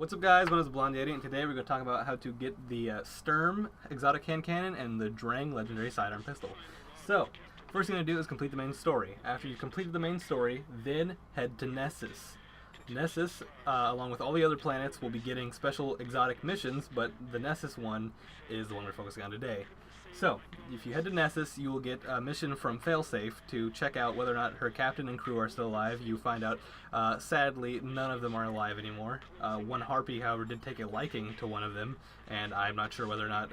What's up guys, my name is Blondyeddy, and today we're going to talk about how to get the Sturm exotic hand cannon and the Drang legendary sidearm pistol. So, first thing you're going to do is complete the main story. After you've completed the main story, then head to Nessus. Nessus, along with all the other planets, will be getting special exotic missions, but the Nessus one is the one we're focusing on today. So, if you head to Nessus, you will get a mission from Failsafe to check out whether or not her captain and crew are still alive. You find out, sadly, none of them are alive anymore. One Harpy, however, did take a liking to one of them, and I'm not sure whether or not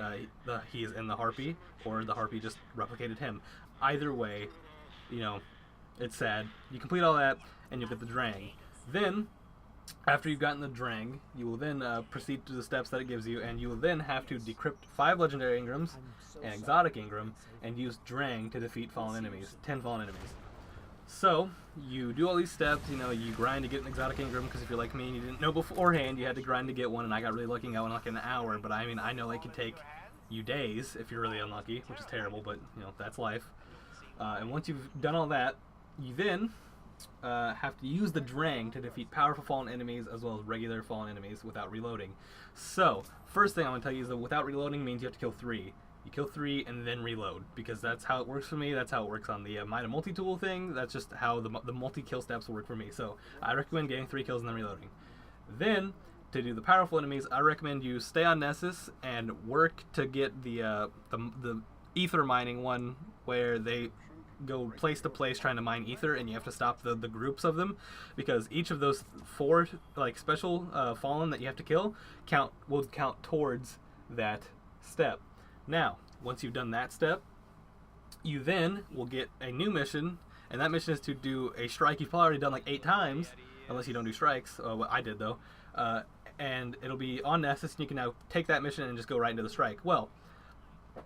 he is in the Harpy, or the Harpy just replicated him. Either way, you know, it's sad. You complete all that, and you'll get the Drang. Then, after you've gotten the Drang, you will then proceed to the steps that it gives you, and you will then have to decrypt 5 legendary engrams, an exotic engram, and use Drang to defeat fallen enemies, 10 fallen enemies. So, you do all these steps, you know, you grind to get an exotic engram, because if you're like me and you didn't know beforehand, you had to grind to get one, and I got really lucky and got one in like an hour, but I mean, I know it could take you days if you're really unlucky, which is terrible, but, you know, that's life. And once you've done all that, you then have to use the Drang to defeat powerful fallen enemies as well as regular fallen enemies without reloading. So, first thing I want to tell you is that without reloading means you have to kill 3. You kill 3 and then reload, because that's how it works for me. That's how it works on the Might of Multi-Tool thing. That's just how the multi-kill steps work for me. So, I recommend getting 3 kills and then reloading. Then, to do the powerful enemies, I recommend you stay on Nessus and work to get the ether mining one, where they go place to place trying to mine ether, and you have to stop the groups of them, because each of those 4 like special fallen that you have to kill will count towards that step. Now, once you've done that step, you then will get a new mission, and that mission is to do a strike you've already done like 8 times, unless you don't do strikes. Well, I did though, and it'll be on Nessus, and you can now take that mission and just go right into the strike. Well,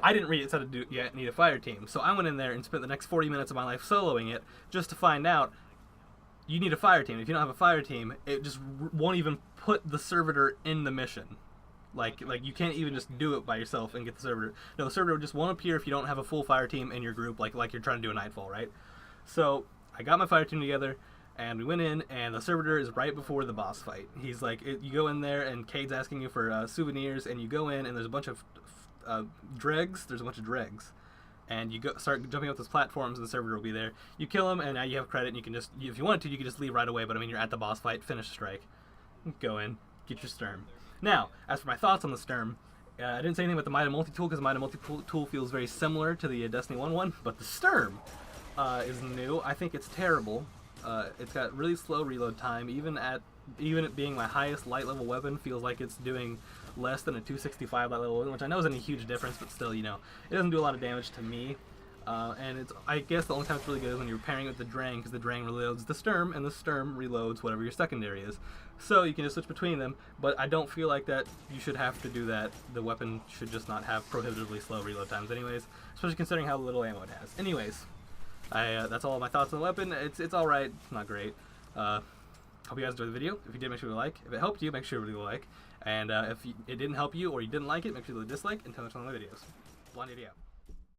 I didn't read it said to need a fire team, so I went in there and spent the next 40 minutes of my life soloing it just to find out you need a fire team. If you don't have a fire team, it just won't even put the servitor in the mission. Like you can't even just do it by yourself and get the servitor. No, the servitor just won't appear if you don't have a full fire team in your group, like you're trying to do a Nightfall, right? So I got my fire team together, and we went in, and the servitor is right before the boss fight. He's like, you go in there, and Cade's asking you for souvenirs, and you go in, and there's a bunch of dregs. There's a bunch of dregs, and you start jumping up those platforms, and the servitor will be there. You kill him, and now you have credit, and you can just, if you wanted to, you can just leave right away, but I mean, you're at the boss fight, finish the strike, go in, get your Sturm. Now, as for my thoughts on the Sturm, I didn't say anything about the Might of Multi-Tool, because the Might of Multi-Tool feels very similar to the Destiny 1 one, but the Sturm is new. I think it's terrible. It's got really slow reload time. Even it being my highest light level weapon, feels like it's doing less than a 265 light level weapon, which I know isn't a huge difference, but still, you know, it doesn't do a lot of damage to me. And I guess the only time it's really good is when you're pairing it with the Drang, because the Drang reloads the Sturm, and the Sturm reloads whatever your secondary is. So you can just switch between them, but I don't feel like that you should have to do that. The weapon should just not have prohibitively slow reload times anyways, especially considering how little ammo it has. Anyways, that's all my thoughts on the weapon. It's alright, it's not great. Hope you guys enjoyed the video. If you did, make sure to like. If it helped you, make sure to leave a like. And if it didn't help you or you didn't like it, make sure to dislike and tell me on my videos. Blondyeddy out.